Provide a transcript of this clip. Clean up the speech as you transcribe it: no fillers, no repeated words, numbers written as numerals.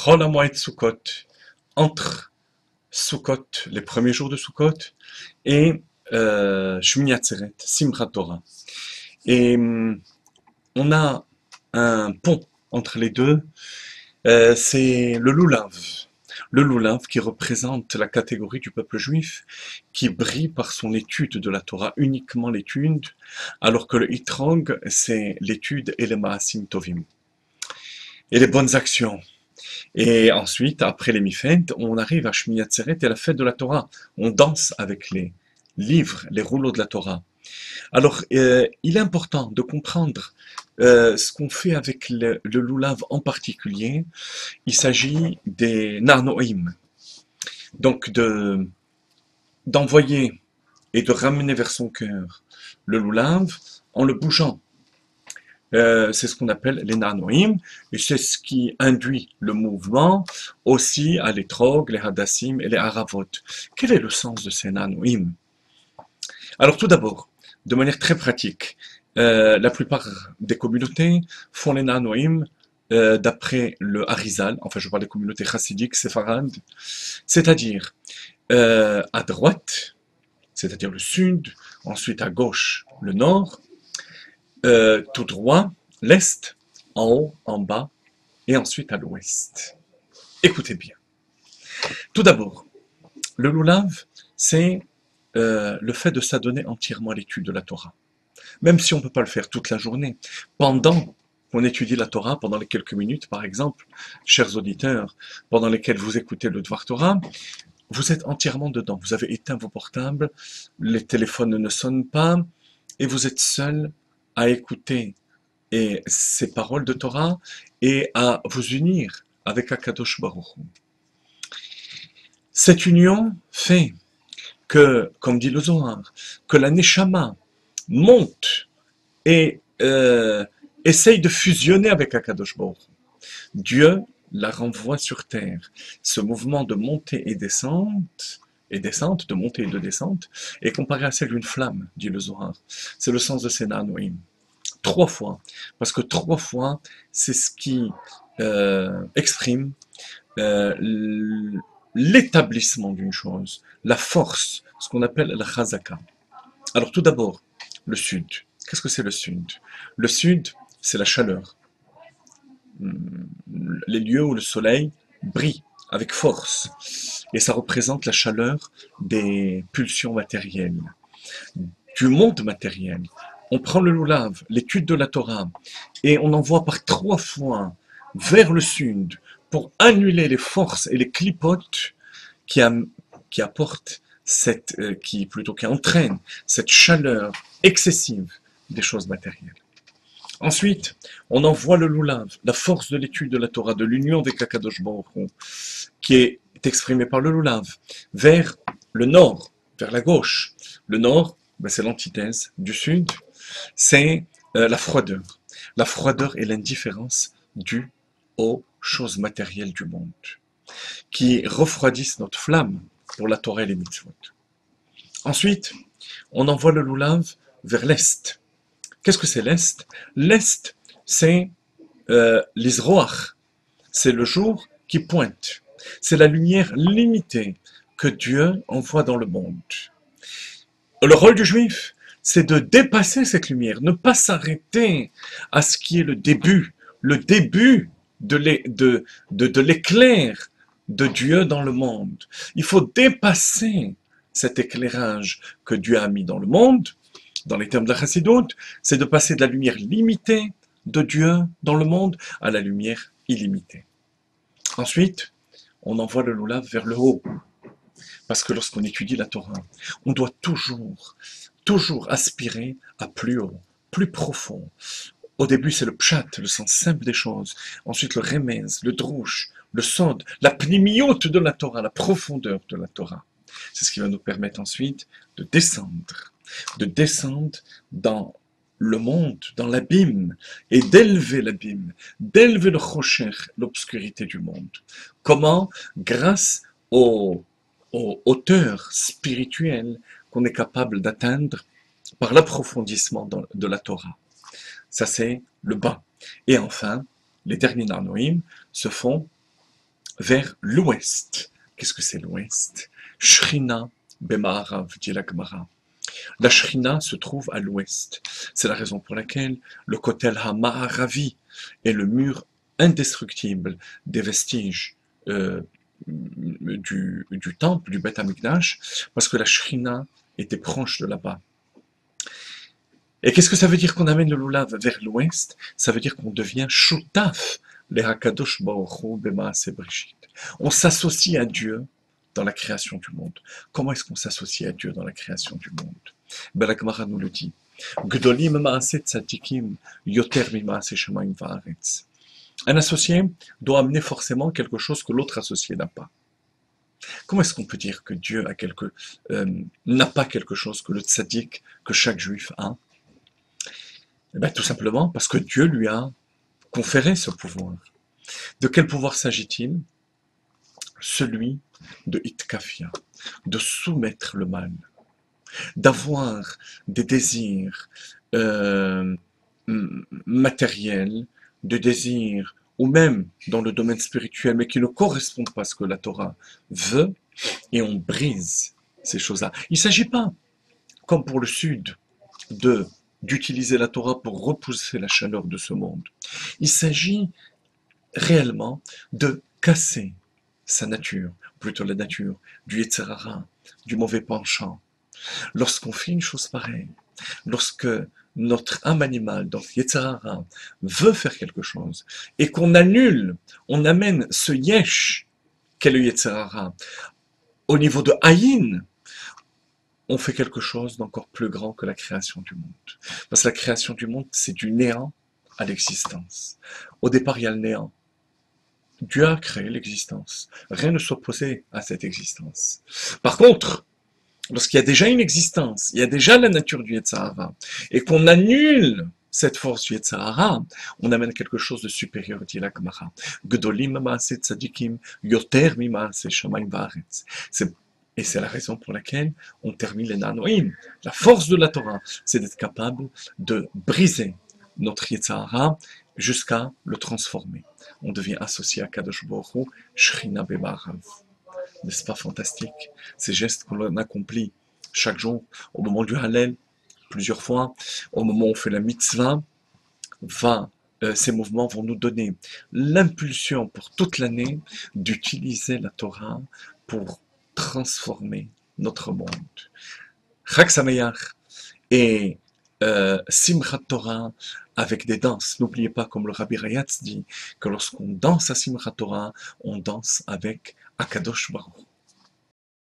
Chol HaMoed Sukkot, entre Sukkot, les premiers jours de Sukkot, et Shmini Atzeret, Simchat Torah. Et on a un pont entre les deux, c'est le Lulav. Le Lulav qui représente la catégorie du peuple juif qui brille par son étude de la Torah, uniquement l'étude, alors que le Itrog, c'est l'étude et les Maasim Tovim, et les bonnes actions. Et ensuite, après les Mifed, on arrive à Shmini Atzeret et la fête de la Torah. On danse avec les livres, les rouleaux de la Torah. Alors, il est important de comprendre ce qu'on fait avec le Lulav en particulier. Il s'agit des Narnoïm. Donc, d'envoyer et de ramener vers son cœur le Lulav en le bougeant. C'est ce qu'on appelle les Narnoïm, et c'est ce qui induit le mouvement aussi à l'étrog, les Hadassim et les Haravot. Quel est le sens de ces Narnoïm? Alors tout d'abord, de manière très pratique, la plupart des communautés font les Narnoïm d'après le Harizal, enfin je parle des communautés chassidiques, séfarades, c'est-à-dire à droite, c'est-à-dire le sud, ensuite à gauche le nord, tout droit, l'est, en haut, en bas, et ensuite à l'ouest. Écoutez bien. Tout d'abord, le Lulav, c'est le fait de s'adonner entièrement à l'étude de la Torah. Même si on ne peut pas le faire toute la journée, pendant qu'on étudie la Torah, pendant les quelques minutes, par exemple, chers auditeurs, pendant lesquels vous écoutez le Dvar Torah, vous êtes entièrement dedans. Vous avez éteint vos portables, les téléphones ne sonnent pas, et vous êtes seul à écouter ces paroles de Torah et à vous unir avec Akadosh Baruch Hu. Cette union fait que, comme dit le Zohar, que la Neshama monte et essaye de fusionner avec Akadosh Baruch Hu. Dieu la renvoie sur terre. Ce mouvement de montée et descente, de montée et de descente, est comparé à celle d'une flamme, dit le Zohar. C'est le sens de ces Nanoïm. 3 fois, parce que 3 fois, c'est ce qui exprime l'établissement d'une chose, la force, ce qu'on appelle la chazaka. Alors tout d'abord, le sud. Qu'est-ce que c'est le sud? Le sud, c'est la chaleur. Les lieux où le soleil brille avec force. Et ça représente la chaleur des pulsions matérielles, du monde matériel. On prend le Lulav, l'étude de la Torah, et on envoie par 3 fois vers le sud pour annuler les forces et les clipotes qui apportent qui entraînent cette chaleur excessive des choses matérielles. Ensuite, on envoie le Lulav, la force de l'étude de la Torah, de l'union avec Akadosh Baruch Hu, qui est exprimée par le Lulav, vers le nord, vers la gauche. Le nord, c'est l'antithèse du sud, c'est la froideur. La froideur et l'indifférence due aux choses matérielles du monde, qui refroidissent notre flamme pour la Torah et les mitzvot. Ensuite, on envoie le Lulav vers l'est. Qu'est-ce que c'est l'est? L'est, c'est l'Isroach. C'est le jour qui pointe. C'est la lumière limitée que Dieu envoie dans le monde. Le rôle du juif, c'est de dépasser cette lumière, ne pas s'arrêter à ce qui est le début de l'éclair de Dieu dans le monde. Il faut dépasser cet éclairage que Dieu a mis dans le monde, dans les termes de la Chassidoute, c'est de passer de la lumière limitée de Dieu dans le monde à la lumière illimitée. Ensuite, on envoie le Lulav vers le haut. Parce que lorsqu'on étudie la Torah, on doit toujours aspirer à plus haut, plus profond. Au début, c'est le pshat, le sens simple des choses. Ensuite, le remez, le drouche, le sod, la pnimiote de la Torah, la profondeur de la Torah. C'est ce qui va nous permettre ensuite de descendre dans le monde, dans l'abîme, et d'élever l'abîme, d'élever le chocher, l'obscurité du monde. Comment? Grâce aux hauteurs spirituelles qu'on est capable d'atteindre par l'approfondissement de la Torah. Ça, c'est le bas. Et enfin, les derniers Narnoïm se font vers l'ouest. Qu'est-ce que c'est l'ouest? Shrina Bemaharav, dit la Gemara. La Shrina se trouve à l'ouest. C'est la raison pour laquelle le Kotel HaMaharavi est le mur indestructible des vestiges du temple, du Beth Amikdash, parce que la Shrina était proche de là-bas. Et qu'est-ce que ça veut dire qu'on amène le Lulav vers l'ouest? Ça veut dire qu'on devient Shutaf, les Hakadosh Baruch Hu B'Maaseh Brishit. On s'associe à Dieu dans la création du monde. Comment est-ce qu'on s'associe à Dieu dans la création du monde? Ben, la Gemara nous le dit. Gdolim Maaseh Tzadikim Yoter Mimaaseh Shamayim Va'aretz. Un associé doit amener forcément quelque chose que l'autre associé n'a pas. Comment est-ce qu'on peut dire que Dieu n'a pas quelque chose que le tzaddik, que chaque juif a? Eh bien, tout simplement parce que Dieu lui a conféré ce pouvoir. De quel pouvoir s'agit-il? Celui de Itkafia, de soumettre le mal, d'avoir des désirs matériels, des désirs, ou même dans le domaine spirituel, mais qui ne correspondent pas à ce que la Torah veut, et on brise ces choses-là. Il ne s'agit pas, comme pour le Sud, d'utiliser la Torah pour repousser la chaleur de ce monde. Il s'agit réellement de casser sa nature, plutôt la nature du Yetzer Hara, du mauvais penchant. Lorsqu'on fait une chose pareille, lorsque notre âme animale, donc Yetzer Hara, veut faire quelque chose, et qu'on annule, on amène ce yesh qu'est le Yetzer Hara au niveau de Haïn, on fait quelque chose d'encore plus grand que la création du monde. Parce que la création du monde, c'est du néant à l'existence. Au départ, il y a le néant. Dieu a créé l'existence. Rien ne s'opposait à cette existence. Par contre, lorsqu'il y a déjà une existence, il y a déjà la nature du Yetzer Hara, et qu'on annule cette force du Yetzer Hara, on amène quelque chose de supérieur, dit la Gemara. Gdolim Maaseh Tzadikim Yoter Mimaaseh Shamayim Va'aretz. Et c'est la raison pour laquelle on termine les Nanoïm. La force de la Torah, c'est d'être capable de briser notre Yetzer Hara jusqu'à le transformer. On devient associé à Kadosh Baruch Hu, Shrina Bemaharav. N'est-ce pas fantastique? Ces gestes qu'on accomplit chaque jour, au moment du Hallel, plusieurs fois, au moment où on fait la mitzvah, ces mouvements vont nous donner l'impulsion pour toute l'année d'utiliser la Torah pour transformer notre monde. Chag Sameach et Simchat Torah avec des danses. N'oubliez pas, comme le Rabbi Rayatz dit, que lorsqu'on danse à Simchat Torah, on danse avec Akadosh Baruch.